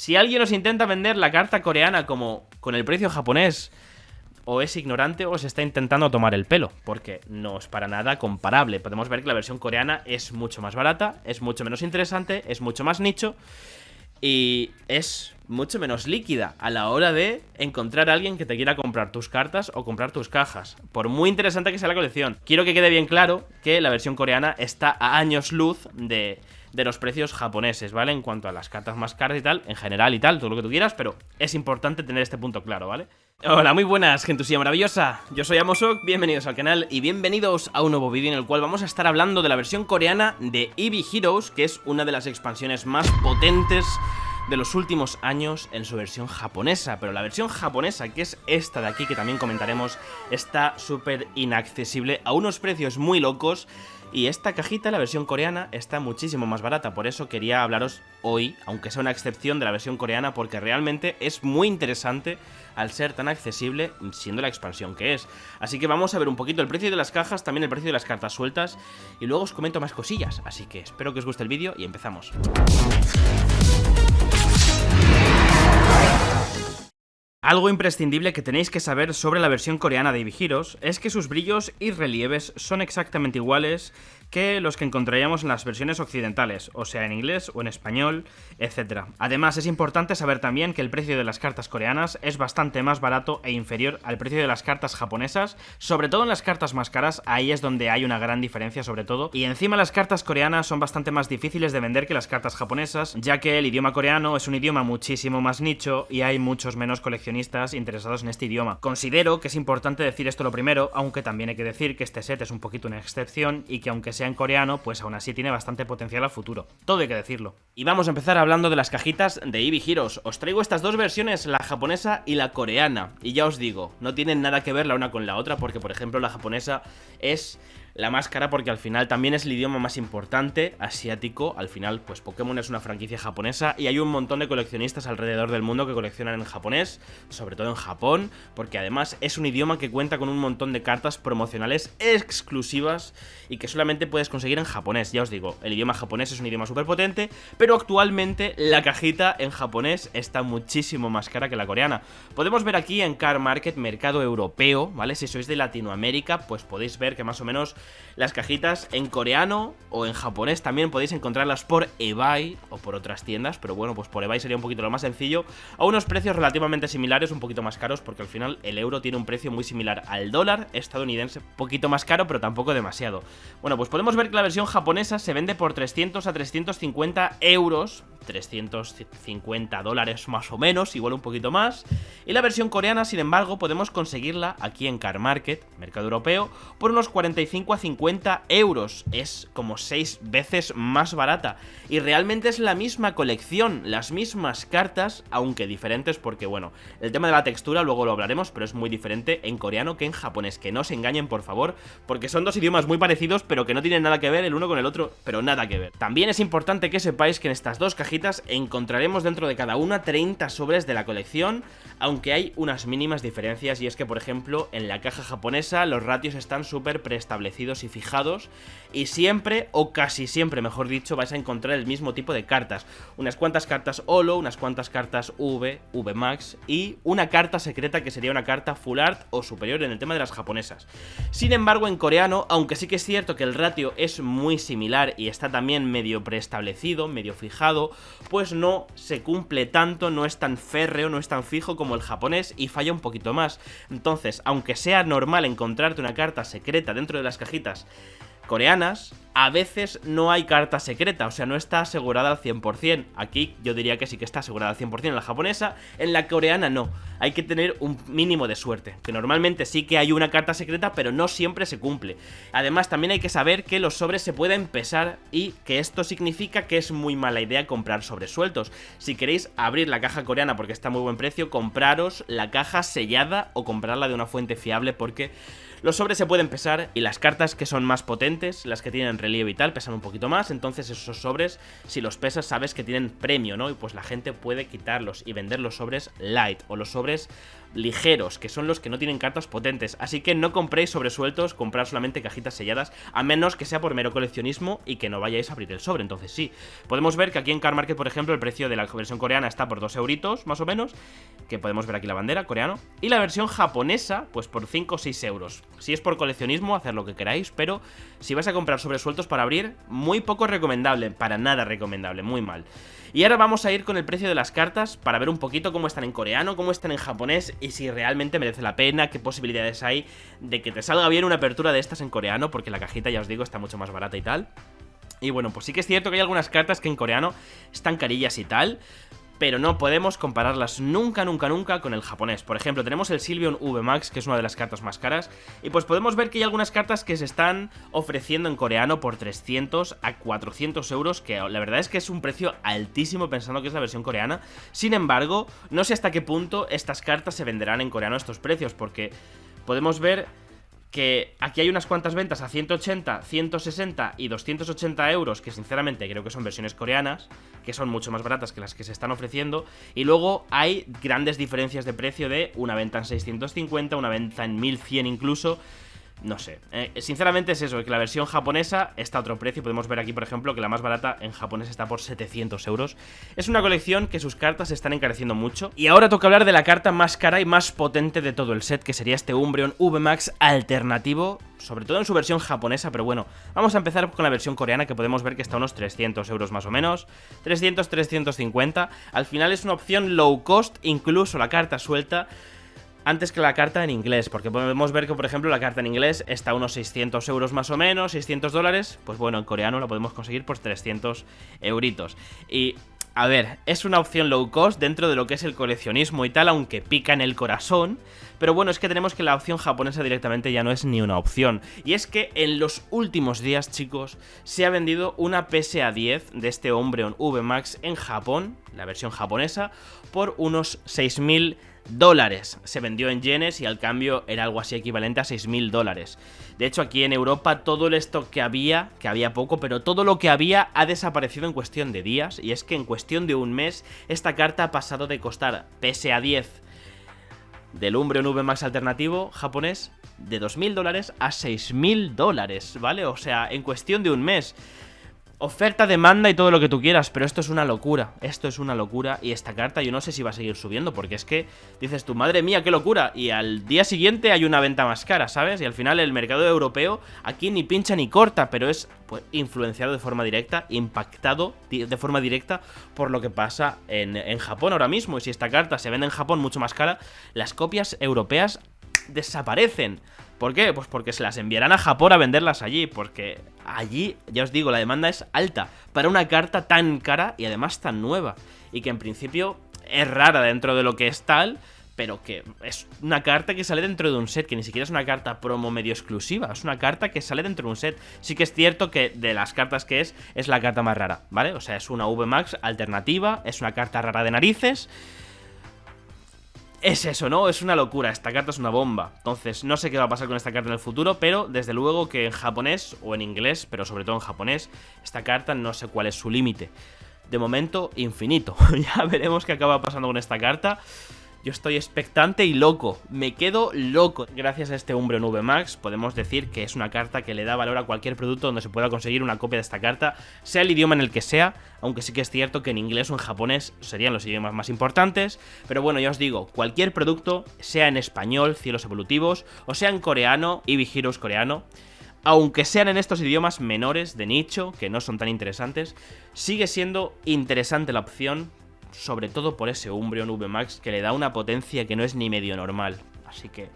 Si alguien os intenta vender la carta coreana como con el precio japonés, o es ignorante o se está intentando tomar el pelo, porque no es para nada comparable. Podemos ver que la versión coreana es mucho más barata, es mucho menos interesante, es mucho más nicho y es mucho menos líquida a la hora de encontrar a alguien que te quiera comprar tus cartas o comprar tus cajas, por muy interesante que sea la colección. Quiero que quede bien claro que la versión coreana está a años luz de los precios japoneses, ¿vale? En cuanto a las cartas más caras y tal, en general y tal, todo lo que tú quieras, pero es importante tener este punto claro, ¿vale? Hola, muy buenas, gentusía maravillosa. Yo soy Amosok, bienvenidos al canal y bienvenidos a un nuevo vídeo en el cual vamos a estar hablando de la versión coreana de Eevee Heroes, que es una de las expansiones más potentes de los últimos años en su versión japonesa. Pero la versión japonesa, que es esta de aquí, que también comentaremos, está súper inaccesible a unos precios muy locos. Y esta cajita, la versión coreana, está muchísimo más barata. Por eso quería hablaros hoy, aunque sea una excepción de la versión coreana, porque realmente es muy interesante al ser tan accesible, siendo la expansión que es. Así que vamos a ver un poquito el precio de las cajas, también el precio de las cartas sueltas, y luego os comento más cosillas. Así que espero que os guste el vídeo y empezamos. Algo imprescindible que tenéis que saber sobre la versión coreana de Eevee Heroes es que sus brillos y relieves son exactamente iguales que los que encontraríamos en las versiones occidentales, o sea en inglés o en español, etc. Además es importante saber también que el precio de las cartas coreanas es bastante más barato e inferior al precio de las cartas japonesas, sobre todo en las cartas más caras, ahí es donde hay una gran diferencia sobre todo, y encima las cartas coreanas son bastante más difíciles de vender que las cartas japonesas, ya que el idioma coreano es un idioma muchísimo más nicho y hay muchos menos coleccionistas interesados en este idioma. Considero que es importante decir esto lo primero, aunque también hay que decir que este set es un poquito una excepción y que aunque sea en coreano, pues aún así tiene bastante potencial a futuro. Todo hay que decirlo. Y vamos a empezar hablando de las cajitas de Eevee Heroes. Os traigo estas dos versiones, la japonesa y la coreana. Y ya os digo, no tienen nada que ver la una con la otra, porque por ejemplo la japonesa es la más cara porque al final también es el idioma más importante asiático. Al final, pues Pokémon es una franquicia japonesa y hay un montón de coleccionistas alrededor del mundo que coleccionan en japonés, sobre todo en Japón, porque además es un idioma que cuenta con un montón de cartas promocionales exclusivas y que solamente puedes conseguir en japonés. Ya os digo, el idioma japonés es un idioma súper potente, pero actualmente la cajita en japonés está muchísimo más cara que la coreana. Podemos ver aquí en Card Market, mercado europeo, ¿vale? Si sois de Latinoamérica, pues podéis ver que más o menos las cajitas en coreano o en japonés también podéis encontrarlas por eBay o por otras tiendas, pero bueno, pues por eBay sería un poquito lo más sencillo, a unos precios relativamente similares, un poquito más caros, porque al final el euro tiene un precio muy similar al dólar estadounidense, un poquito más caro, pero tampoco demasiado. Bueno, pues podemos ver que la versión japonesa se vende por 300 a 350 euros, 350 dólares más o menos, igual un poquito más. Y la versión coreana, sin embargo, podemos conseguirla aquí en Card Market, mercado europeo, por unos 45 a 50 euros. Es como 6 veces más barata. Y realmente es la misma colección, las mismas cartas, aunque diferentes porque, bueno, el tema de la textura luego lo hablaremos, pero es muy diferente en coreano que en japonés. Que no se engañen, por favor, porque son dos idiomas muy parecidos, pero que no tienen nada que ver el uno con el otro, pero nada que ver. También es importante que sepáis que en estas dos cajitas encontraremos dentro de cada una 30 sobres de la colección, aunque hay unas mínimas diferencias, y es que por ejemplo en la caja japonesa los ratios están súper preestablecidos y fijados, y siempre, o casi siempre mejor dicho, vais a encontrar el mismo tipo de cartas, unas cuantas cartas holo, unas cuantas cartas V, V Max y una carta secreta que sería una carta full art o superior en el tema de las japonesas. Sin embargo en coreano, aunque sí que es cierto que el ratio es muy similar y está también medio preestablecido, medio fijado, pues no se cumple tanto, no es tan férreo, no es tan fijo como el japonés y falla un poquito más. Entonces, aunque sea normal encontrarte una carta secreta dentro de las cajitas coreanas, a veces no hay carta secreta, o sea, no está asegurada al 100%. Aquí yo diría que sí que está asegurada al 100% en la japonesa, en la coreana no. Hay que tener un mínimo de suerte, que normalmente sí que hay una carta secreta, pero no siempre se cumple. Además, también hay que saber que los sobres se pueden pesar y que esto significa que es muy mala idea comprar sobres sueltos. Si queréis abrir la caja coreana porque está a muy buen precio, compraros la caja sellada o comprarla de una fuente fiable, porque los sobres se pueden pesar y las cartas que son más potentes potentes, las que tienen relieve y tal, pesan un poquito más. Entonces esos sobres, si los pesas, sabes que tienen premio, ¿no? Y pues la gente puede quitarlos y vender los sobres light o los sobres ligeros, que son los que no tienen cartas potentes. Así que no compréis sobres sueltos, comprad solamente cajitas selladas, a menos que sea por mero coleccionismo y que no vayáis a abrir el sobre. Entonces sí, podemos ver que aquí en Card Market, por ejemplo, el precio de la versión coreana está por 2 euritos, más o menos, que podemos ver aquí la bandera, coreano. Y la versión japonesa, pues por 5 o 6 euros. Si es por coleccionismo, hacer lo que queráis, pero si vais a comprar sobres sueltos para abrir, muy poco recomendable, para nada recomendable, muy mal. Y ahora vamos a ir con el precio de las cartas para ver un poquito cómo están en coreano, cómo están en japonés y si realmente merece la pena, qué posibilidades hay de que te salga bien una apertura de estas en coreano, porque la cajita, ya os digo, está mucho más barata y tal. Y bueno, pues sí que es cierto que hay algunas cartas que en coreano están carillas y tal, pero no podemos compararlas nunca, nunca, nunca con el japonés. Por ejemplo, tenemos el Sylveon VMAX, que es una de las cartas más caras, y pues podemos ver que hay algunas cartas que se están ofreciendo en coreano por 300 a 400 euros, que la verdad es que es un precio altísimo pensando que es la versión coreana. Sin embargo, no sé hasta qué punto estas cartas se venderán en coreano a estos precios, porque podemos ver que aquí hay unas cuantas ventas a 180, 160 y 280 euros, que sinceramente creo que son versiones coreanas, que son mucho más baratas que las que se están ofreciendo, y luego hay grandes diferencias de precio de una venta en 650, una venta en 1100 incluso. No sé, sinceramente es eso, que la versión japonesa está a otro precio. Podemos ver aquí, por ejemplo, que la más barata en japonés está por 700 euros. Es una colección que sus cartas se están encareciendo mucho. Y ahora toca hablar de la carta más cara y más potente de todo el set, que sería este Umbreon VMAX alternativo, sobre todo en su versión japonesa. Pero bueno, vamos a empezar con la versión coreana, que podemos ver que está a unos 300 euros más o menos, 300, 350. Al final es una opción low cost, incluso la carta suelta, antes que la carta en inglés, porque podemos ver que, por ejemplo, la carta en inglés está a unos 600 euros más o menos, 600 dólares, pues bueno, en coreano la podemos conseguir por 300 euritos. Y, a ver, es una opción low cost dentro de lo que es el coleccionismo y tal, aunque pica en el corazón, pero bueno, es que tenemos que la opción japonesa directamente ya no es ni una opción. Y es que en los últimos días, chicos, se ha vendido una PSA 10 de este Umbreon VMAX en Japón, la versión japonesa, por unos 6.000 dólares. Se vendió en yenes y al cambio era algo así equivalente a 6.000 dólares. De hecho, aquí en Europa todo el stock que había poco, pero todo lo que había ha desaparecido en cuestión de días. Y es que en cuestión de un mes esta carta ha pasado de costar, pese a 10 del Umbreon VMAX alternativo japonés, de 2.000 dólares a 6.000 dólares, ¿vale? O sea, en cuestión de un mes. Oferta, demanda y todo lo que tú quieras, pero esto es una locura, y esta carta yo no sé si va a seguir subiendo, porque es que dices tú, madre mía, qué locura, y al día siguiente hay una venta más cara, ¿sabes? Y al final el mercado europeo aquí ni pincha ni corta, pero es pues, influenciado de forma directa, impactado de forma directa por lo que pasa en Japón ahora mismo, y si esta carta se vende en Japón mucho más cara, las copias europeas desaparecen. ¿Por qué? Pues porque se las enviarán a Japón a venderlas allí, porque allí, ya os digo, la demanda es alta para una carta tan cara y además tan nueva, y que en principio es rara dentro de lo que es tal, pero que es una carta que sale dentro de un set, que ni siquiera es una carta promo medio exclusiva, es una carta que sale dentro de un set. Sí que es cierto que de las cartas que es la carta más rara, ¿vale? O sea, es una VMAX alternativa, es una carta rara de narices. Es eso, ¿no? Es una locura, esta carta es una bomba. Entonces, no sé qué va a pasar con esta carta en el futuro, pero desde luego que en japonés o en inglés, pero sobre todo en japonés, esta carta no sé cuál es su límite. De momento, infinito. Ya veremos qué acaba pasando con esta carta. Yo estoy expectante y loco, me quedo loco. Gracias a este Umbreon VMAX podemos decir que es una carta que le da valor a cualquier producto donde se pueda conseguir una copia de esta carta, sea el idioma en el que sea, aunque sí que es cierto que en inglés o en japonés serían los idiomas más importantes. Pero bueno, ya os digo, cualquier producto, sea en español, Cielos Evolutivos, o sea en coreano, Eevee Heroes coreano, aunque sean en estos idiomas menores de nicho, que no son tan interesantes, sigue siendo interesante la opción, sobre todo por ese Umbreon VMAX que le da una potencia que no es ni medio normal. Así que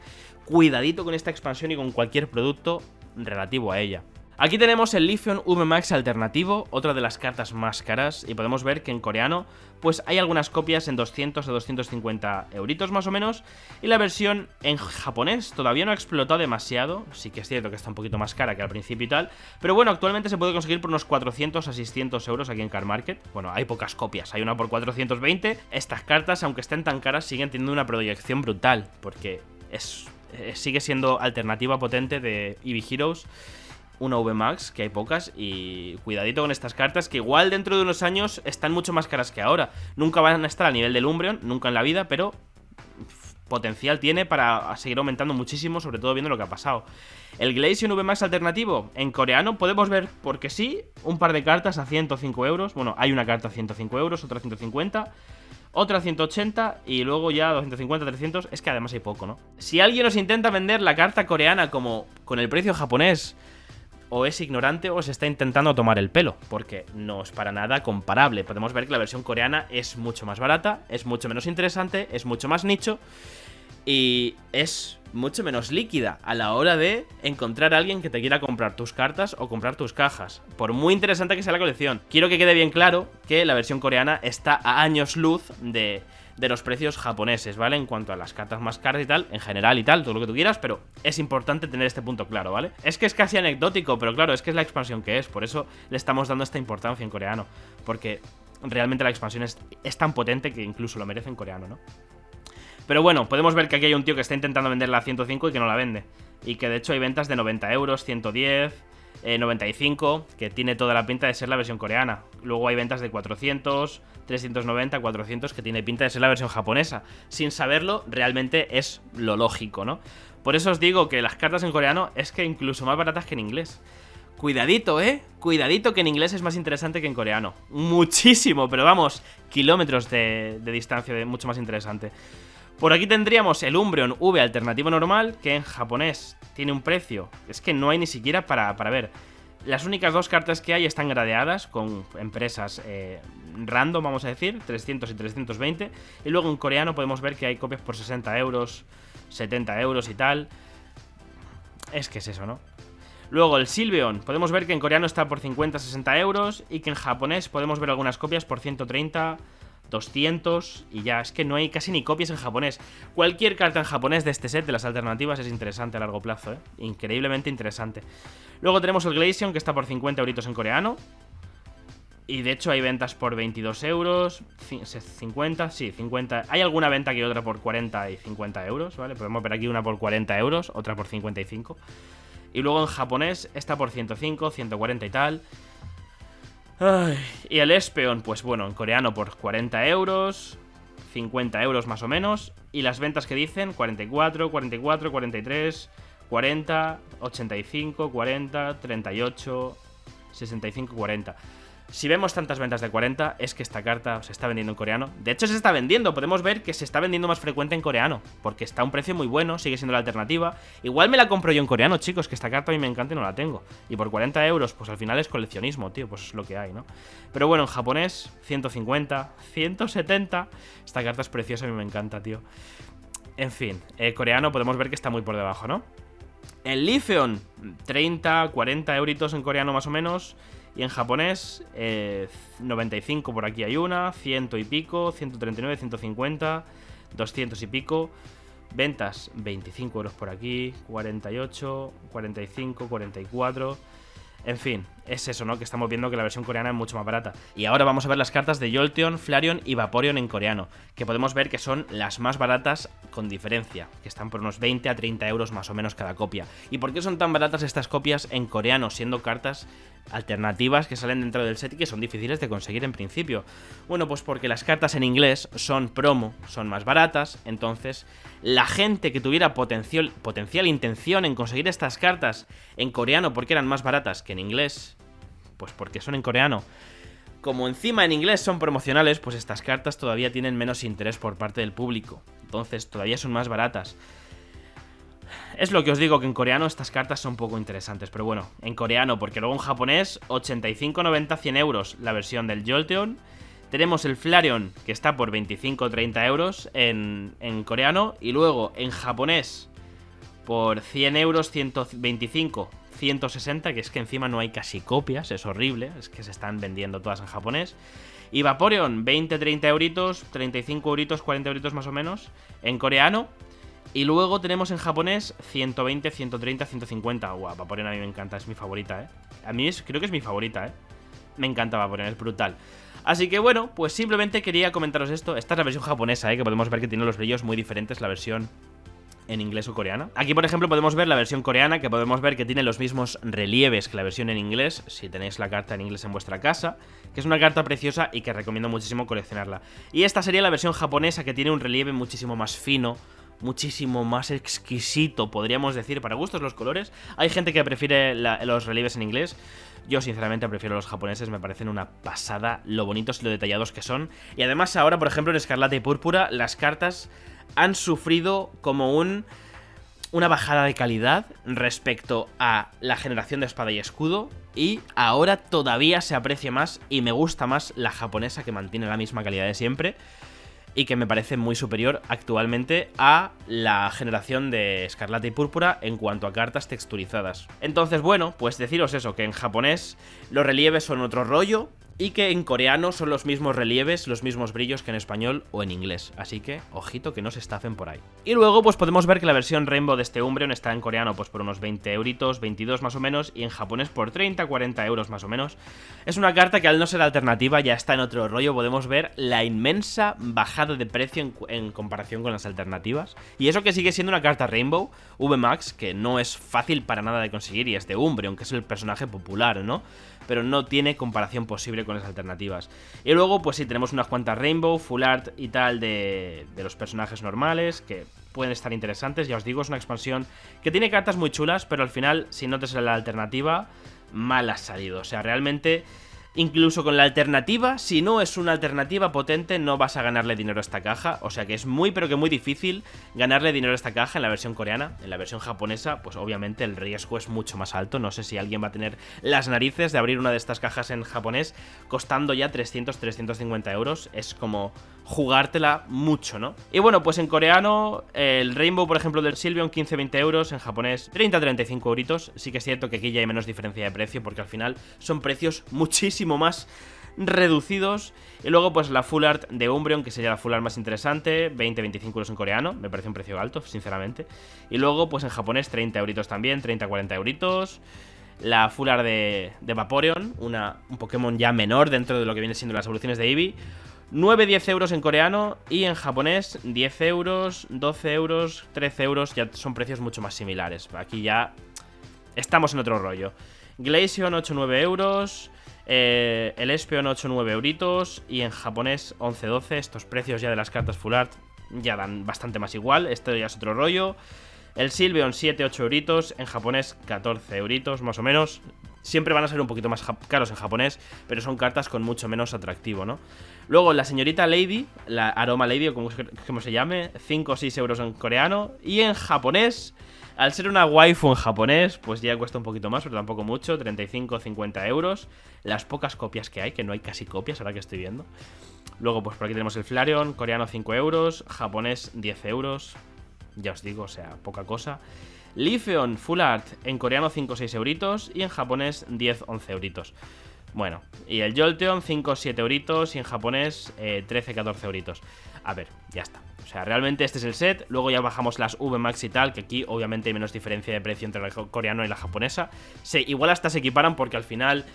cuidadito con esta expansión y con cualquier producto relativo a ella. Aquí tenemos el Leafeon VMAX alternativo, otra de las cartas más caras, y podemos ver que en coreano pues hay algunas copias en 200 a 250 euritos más o menos, y la versión en japonés todavía no ha explotado demasiado, sí que es cierto que está un poquito más cara que al principio y tal, pero bueno, actualmente se puede conseguir por unos 400 a 600 euros aquí en Card Market. Bueno, hay pocas copias, hay una por 420, estas cartas, aunque estén tan caras, siguen teniendo una proyección brutal, porque sigue siendo alternativa potente de Eevee Heroes. una VMAX, que hay pocas, y cuidadito con estas cartas, que igual dentro de unos años están mucho más caras que ahora. Nunca van a estar a nivel del Umbreon, nunca en la vida, pero potencial tiene para seguir aumentando muchísimo, sobre todo viendo lo que ha pasado. El Glaceon VMAX alternativo, en coreano podemos ver, porque sí, un par de cartas a 105 euros. Bueno, hay una carta a 105 euros, otra a 150, otra a 180 y luego ya 250, 300. Es que además hay poco, ¿no? Si alguien os intenta vender la carta coreana como con el precio japonés, o es ignorante o se está intentando tomar el pelo, porque no es para nada comparable. Podemos ver que la versión coreana es mucho más barata, es mucho menos interesante, es mucho más nicho y es mucho menos líquida a la hora de encontrar a alguien que te quiera comprar tus cartas o comprar tus cajas, por muy interesante que sea la colección. Quiero que quede bien claro que la versión coreana está a años luz de los precios japoneses, ¿vale? En cuanto a las cartas más caras y tal, en general y tal, todo lo que tú quieras, pero es importante tener este punto claro, ¿vale? Es que es casi anecdótico, pero claro, es que es la expansión que es, por eso le estamos dando esta importancia en coreano, porque realmente la expansión es tan potente que incluso lo merece en coreano, ¿no? Pero bueno, podemos ver que aquí hay un tío que está intentando venderla a 105 y que no la vende, y que de hecho hay ventas de 90 euros, 110... 95, que tiene toda la pinta de ser la versión coreana. Luego hay ventas de 400, 390, 400, que tiene pinta de ser la versión japonesa. Sin saberlo, realmente es lo lógico, ¿no? Por eso os digo que las cartas en coreano es que incluso más baratas que en inglés. Cuidadito, ¿eh? Cuidadito, que en inglés es más interesante que en coreano. Muchísimo, pero vamos, kilómetros de distancia, mucho más interesante. Por aquí tendríamos el Umbreon V alternativo normal, que en japonés tiene un precio, es que no hay ni siquiera para ver. Las únicas dos cartas que hay están gradeadas con empresas random, vamos a decir, 300 y 320. Y luego en coreano podemos ver que hay copias por 60 euros, 70 euros y tal. Es que es eso, ¿no? Luego el Sylveon, podemos ver que en coreano está por 50-60 euros y que en japonés podemos ver algunas copias por 130, 200 y ya, es que no hay casi ni copias en japonés. Cualquier carta en japonés de este set, de las alternativas, es interesante a largo plazo, ¿eh? Increíblemente interesante. Luego tenemos el Glaceon, que está por 50 euritos en coreano. Y de hecho hay ventas por 22 euros, 50, sí, 50. Hay alguna venta que otra por 40 y 50 euros, ¿vale? Podemos ver aquí una por 40 euros, otra por 55. Y luego en japonés está por 105, 140 y tal. Ay, y el Espeon, pues bueno, en coreano por 40 euros, 50 euros más o menos. Y las ventas que dicen, 44, 44, 43, 40, 85, 40, 38, 65, 40. Si vemos tantas ventas de 40, es que esta carta se está vendiendo en coreano. De hecho se está vendiendo, podemos ver que se está vendiendo más frecuente en coreano, porque está a un precio muy bueno, sigue siendo la alternativa. Igual me la compro yo en coreano, chicos, que esta carta a mí me encanta y no la tengo. Y por 40 euros, pues al final es coleccionismo, tío, pues es lo que hay, ¿no? Pero bueno, en japonés, 150, 170. Esta carta es preciosa, a mí me encanta, tío. En fin, coreano podemos ver que está muy por debajo, ¿no? El Leafeon, 30, 40 euritos en coreano más o menos. Y en japonés, 95 por aquí hay una, 100 y pico, 139, 150, 200 y pico. Ventas, 25 euros por aquí, 48, 45, 44... En fin, es eso, ¿no? Que estamos viendo que la versión coreana es mucho más barata. Y ahora vamos a ver las cartas de Jolteon, Flareon y Vaporeon en coreano, que podemos ver que son las más baratas con diferencia, que están por unos 20 a 30 euros más o menos cada copia. ¿Y por qué son tan baratas estas copias en coreano, siendo cartas alternativas que salen dentro del set y que son difíciles de conseguir en principio? Bueno, pues porque las cartas en inglés son promo, son más baratas, entonces la gente que tuviera potencial intención en conseguir estas cartas en coreano porque eran más baratas que en inglés, pues porque son en coreano, como encima en inglés son promocionales, pues estas cartas todavía tienen menos interés por parte del público, entonces todavía son más baratas. Es lo que os digo, que en coreano estas cartas son poco interesantes, pero bueno, en coreano, porque luego en japonés 85, 90, 100 euros la versión del Jolteon. Tenemos el Flareon, que está por 25 o 30 euros en coreano, y luego en japonés por 100 euros, 125, 160, que es que encima no hay casi copias, es horrible, es que se están vendiendo todas en japonés. Y Vaporeon, 20, 30 euritos, 35 euritos, 40 euritos más o menos en coreano. Y luego tenemos en japonés 120, 130, 150. Guau, Vaporeon a mí me encanta, es mi favorita, ¿eh? A mí creo que es mi favorita, ¿eh? Me encanta Vaporeon, es brutal. Así que bueno, pues simplemente quería comentaros esto. Esta es la versión japonesa, que podemos ver que tiene los brillos muy diferentes la versión en inglés o coreano. Aquí, por ejemplo, podemos ver la versión coreana, que podemos ver que tiene los mismos relieves que la versión en inglés, si tenéis la carta en inglés en vuestra casa, que es una carta preciosa y que recomiendo muchísimo coleccionarla. Y esta sería la versión japonesa, que tiene un relieve muchísimo más fino, muchísimo más exquisito, podríamos decir, para gustos los colores. Hay gente que prefiere los relieves en inglés. Yo sinceramente prefiero los japoneses, me parecen una pasada lo bonitos y lo detallados que son. Y además ahora, por ejemplo, en Escarlata y Púrpura, las cartas han sufrido como una bajada de calidad respecto a la generación de Espada y Escudo. Y ahora todavía se aprecia más y me gusta más la japonesa, que mantiene la misma calidad de siempre y que me parece muy superior actualmente a la generación de Escarlata y Púrpura en cuanto a cartas texturizadas. Entonces, bueno, pues deciros eso, que en japonés los relieves son otro rollo y que en coreano son los mismos relieves, los mismos brillos que en español o en inglés. Así que, ojito que no se estafen por ahí. Y luego, pues podemos ver que la versión Rainbow de este Umbreon está en coreano pues por unos 20 euritos, 22 más o menos, y en japonés por 30, 40 euros más o menos. Es una carta que al no ser alternativa ya está en otro rollo. Podemos ver la inmensa bajada de precio en comparación con las alternativas. Y eso que sigue siendo una carta Rainbow, VMAX, que no es fácil para nada de conseguir, y es de Umbreon, que es el personaje popular, ¿no? Pero no tiene comparación posible con las alternativas. Y luego, pues sí, tenemos unas cuantas Rainbow, Full Art y tal de los personajes normales, que pueden estar interesantes. Ya os digo, es una expansión que tiene cartas muy chulas, pero al final, si no te sale la alternativa, mal has salido. O sea, realmente, incluso con la alternativa, si no es una alternativa potente, no vas a ganarle dinero a esta caja. O sea que es muy, pero que muy difícil ganarle dinero a esta caja en la versión coreana. En la versión japonesa, pues obviamente el riesgo es mucho más alto. No sé si alguien va a tener las narices de abrir una de estas cajas en japonés costando ya 300, 350 euros. Es como jugártela mucho, ¿no? Y bueno, pues en coreano, el Rainbow, por ejemplo, del Sylveon, 15-20 euros. En japonés, 30-35 euritos. Sí que es cierto que aquí ya hay menos diferencia de precio, porque al final son precios muchísimo más reducidos. Y luego pues la Full Art de Umbreon, que sería la Full Art más interesante, 20-25 euros en coreano, me parece un precio alto, sinceramente. Y luego pues en japonés 30 euritos también, 30-40 euritos. La Full Art de Vaporeon, un Pokémon ya menor dentro de lo que viene siendo las evoluciones de Eevee, 9-10 euros en coreano, y en japonés 10 euros, 12 euros, 13 euros, ya son precios mucho más similares. Aquí ya estamos en otro rollo. Glaceon 8-9 euros, el Espeon 8-9 euritos, y en japonés 11-12. Estos precios ya de las cartas Full Art ya dan bastante más igual, esto ya es otro rollo. El Sylveon 7-8 euritos, en japonés 14 euritos más o menos. Siempre van a ser un poquito más caros en japonés, pero son cartas con mucho menos atractivo, ¿no? Luego la señorita Lady, la Aroma Lady o como se llame, 5 o 6 euros en coreano, y en japonés, al ser una waifu en japonés, pues ya cuesta un poquito más, pero tampoco mucho, 35-50 euros. Las pocas copias que hay, que no hay casi copias ahora que estoy viendo. Luego pues por aquí tenemos el Flareon, coreano 5 euros, japonés 10 euros. Ya os digo, o sea, poca cosa. Leafeon Full Art en coreano 5 o 6 euritos y en japonés 10-11 euritos. Bueno, y el Jolteon 5 o 7 euritos y en japonés 13-14 euritos. A ver, ya está. O sea, realmente este es el set. Luego ya bajamos las VMAX y tal, que aquí obviamente hay menos diferencia de precio entre la coreana y la japonesa. Igual hasta se equiparan porque al final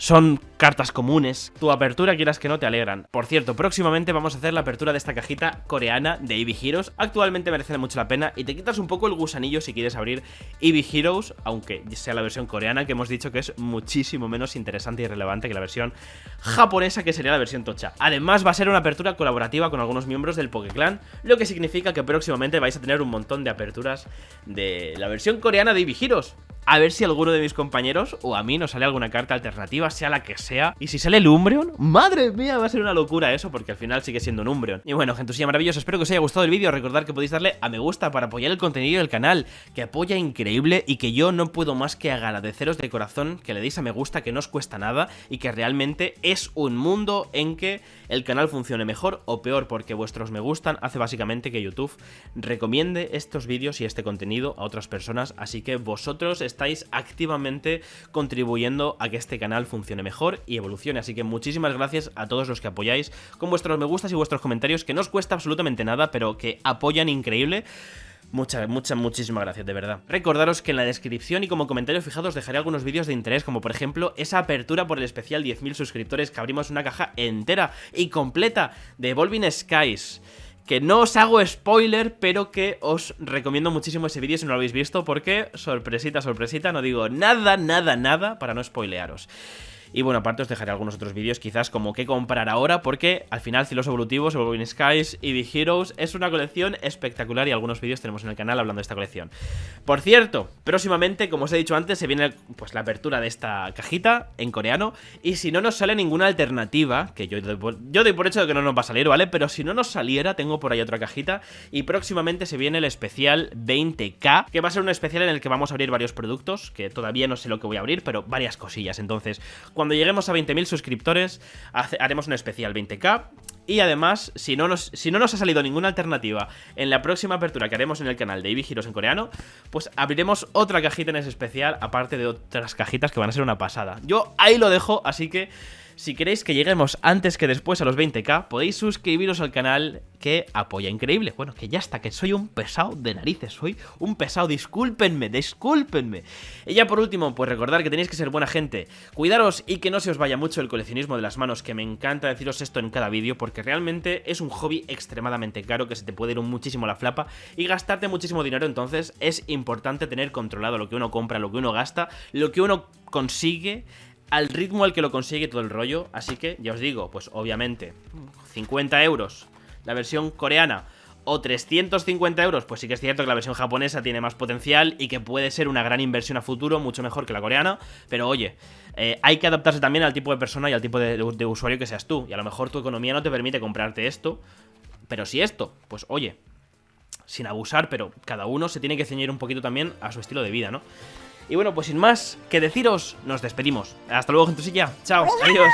son cartas comunes. Tu apertura, quieras que no, te alegran. Por cierto, próximamente vamos a hacer la apertura de esta cajita coreana de Eevee Heroes. Actualmente merece mucho la pena y te quitas un poco el gusanillo si quieres abrir Eevee Heroes, aunque sea la versión coreana, que hemos dicho que es muchísimo menos interesante y relevante que la versión japonesa, que sería la versión tocha. Además, va a ser una apertura colaborativa con algunos miembros del Pokéclan, lo que significa que próximamente vais a tener un montón de aperturas de la versión coreana de Eevee Heroes. A ver si alguno de mis compañeros o a mí nos sale alguna carta alternativa, sea la que sea. Y si sale el Umbreon, ¡madre mía! Va a ser una locura eso, porque al final sigue siendo un Umbreon. Y bueno, gentusilla maravillosa, espero que os haya gustado el vídeo. Recordad que podéis darle a me gusta para apoyar el contenido del canal, que apoya increíble y que yo no puedo más que agradeceros de corazón que le deis a me gusta, que no os cuesta nada y que realmente es un mundo en que el canal funcione mejor o peor, porque vuestros me gustan hace básicamente que YouTube recomiende estos vídeos y este contenido a otras personas, así que vosotros estáis activamente contribuyendo a que este canal funcione mejor y evolucione, así que muchísimas gracias a todos los que apoyáis con vuestros me gustas y vuestros comentarios, que no os cuesta absolutamente nada, pero que apoyan increíble. Muchísimas gracias, de verdad. Recordaros que en la descripción y como comentario fijados dejaré algunos vídeos de interés, como por ejemplo esa apertura por el especial 10.000 suscriptores, que abrimos una caja entera y completa de Evolving Skies, que no os hago spoiler, pero que os recomiendo muchísimo ese vídeo si no lo habéis visto, porque sorpresita, sorpresita, no digo nada para no spoilearos. Y bueno, aparte os dejaré algunos otros vídeos quizás como qué comprar ahora, porque al final Cielos Evolutivos, Evolving Skies y Big Heroes es una colección espectacular y algunos vídeos tenemos en el canal hablando de esta colección. Por cierto, próximamente, como os he dicho antes, se viene pues la apertura de esta cajita en coreano, y si no nos sale ninguna alternativa, que yo doy por hecho de que no nos va a salir, ¿vale? Pero si no nos saliera, tengo por ahí otra cajita, y próximamente se viene el especial 20K, que va a ser un especial en el que vamos a abrir varios productos, que todavía no sé lo que voy a abrir, pero varias cosillas. Entonces, cuando lleguemos a 20.000 suscriptores, haremos un especial 20K. Y además, si no nos ha salido ninguna alternativa en la próxima apertura que haremos en el canal de Big Heroes en coreano, pues abriremos otra cajita en ese especial, aparte de otras cajitas que van a ser una pasada. Yo ahí lo dejo, así que si queréis que lleguemos antes que después a los 20K, podéis suscribiros al canal, que apoya increíble. Bueno, que ya está, que soy un pesado de narices, soy un pesado, discúlpenme. Y ya por último, pues recordar que tenéis que ser buena gente, cuidaros y que no se os vaya mucho el coleccionismo de las manos, que me encanta deciros esto en cada vídeo, porque realmente es un hobby extremadamente caro, que se te puede ir muchísimo la flapa y gastarte muchísimo dinero. Entonces es importante tener controlado lo que uno compra, lo que uno gasta, lo que uno consigue, al ritmo al que lo consigue, todo el rollo. Así que ya os digo, pues obviamente 50 euros la versión coreana o 350 euros, pues sí que es cierto que la versión japonesa tiene más potencial y que puede ser una gran inversión a futuro, mucho mejor que la coreana. Pero oye, hay que adaptarse también al tipo de persona y al tipo de usuario que seas tú, y a lo mejor tu economía no te permite comprarte esto, pero si esto, pues oye, sin abusar, pero cada uno se tiene que ceñir un poquito también a su estilo de vida, ¿no? Y bueno, pues sin más que deciros, nos despedimos. Hasta luego, gentosilla. Chao, adiós.